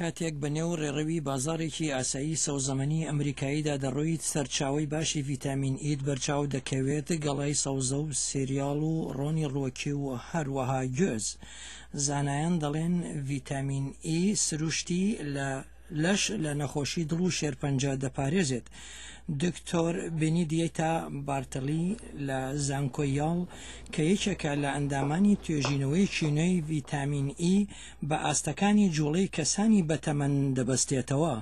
کاتێک بەنێو ڕێڕەوی بازاڕێکی ئاسایی سەوزەمەنی ئەمریکاییدا دەڕۆیت سەرچاوەی باشی ڤیتامین ئیت بەرچاو دەکەوێت گەڵای سەوزە و سێریاڵ و ڕۆنی ڕۆکی و هەروەها گوێز. زانایان دەڵێن ڤیتامین ئی سروشتی لەش لە نەخۆشی دڵ و شێرپەنجە دەپارێزێت. دکتۆر بێنیدیێتا بارتڵی لە زانکۆیاڵ کە یەکێکە لە ئەندامانی توێژینەوەیەکی نوێی ڤیتامین ئی بە ئاستەکانی جوڵەی کەسانی بەتەمەن دەبەستێتەوە.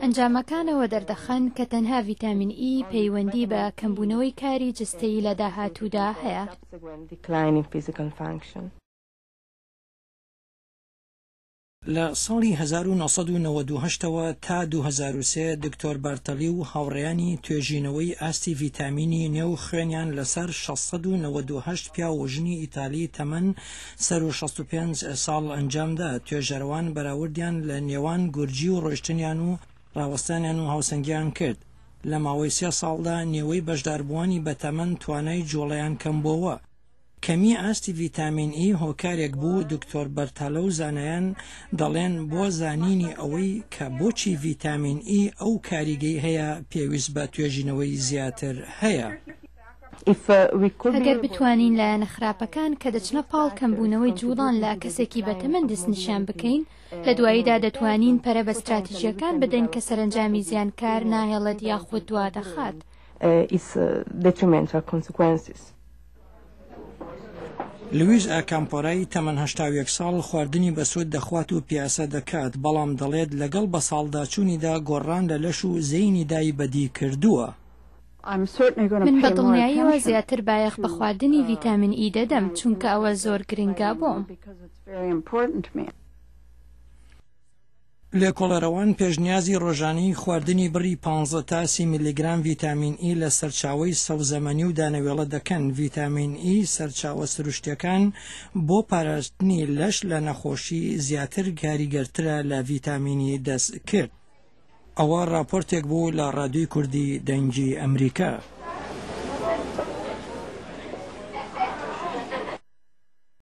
ئەنجامەکانەوە دەردەخەن کە تەنها ڤیتامین ئی پەیوەندی بە کەمبوونەوەی کاری جستەیی لە داهاتوودا هەیە. لە ساڵی 1998ەوە تا 2003 دکتۆر بارتەلی و هاوڕێیانی توێژینەوەی ئاستی ڤیتامینی نێو خوێنیان لەسەر 698 پیا و ژنی ئیتالی تەمەن سەر و 65 ساڵ ئەنجامدا. توێژەرەوان بەراوردیان لە نێوان گورجی و ڕۆیشتنیان و ڕاوەستانیان و هاوسەنگیان کرد. لە ماوەی 3 ساڵدا نێوەی بەشداربووانی بەتەمەن توانای جوڵەیان کەم بووە. کەمی ئاستی ڤیتامین ئی هۆکارێک بوو. دکتۆر بەرتالە و زانایان دەڵێن بۆ زانینی ئەوەی کە بۆچی ڤیتامین ئی ئەو کاریگەی هەیە پێویست بە توێژینەوەی زیاتر هەیە. ئەگەر بتوانین لایەنە خراپەکان کە دەچنە پاڵ کەمبوونەوەی جوڵان لە کەسێکی بەتەمەن دەستنیشان بکەین، لە دواییدا دەتوانین پەرە بە استراتیژیەکان بدەین کە سەرنجامی زیانکار ناهێڵێت یاخود دوا دەخات. لویز ئاکامپۆرای تەمەن 81 ساڵ خواردنی بەسوود دەخوات و پیاسە دەکات، بەڵام دەڵێت لەگەڵ بە ساڵداچوونیدا گۆڕان لە لەش و زەینی دای بەدی کردووە. من بە دڵنیاییەوە زیاتر بایەخ بە خواردنی ڤیتامین ئی دەدەم چونکە ئەوە زۆر گرنگە بۆم. لێکۆڵەرەوان پێشنیازی ڕۆژانەی خواردنی بڕی 15 تا 30 میلیگرام ڤیتامین ئی لە سەرچاوەی سەوزەمەنی و دانەوێڵە دەکەن. ڤیتامین ئی سەرچاوە سروشتیەکان بۆ پاراستنی لەش لە نەخۆشی زیاتر کاریگەرترە لە ڤیتامینی دەست کرد. ئەوە راپۆرتێک بوو لە ڕادیۆی کوردی دەنگی ئەمریکا.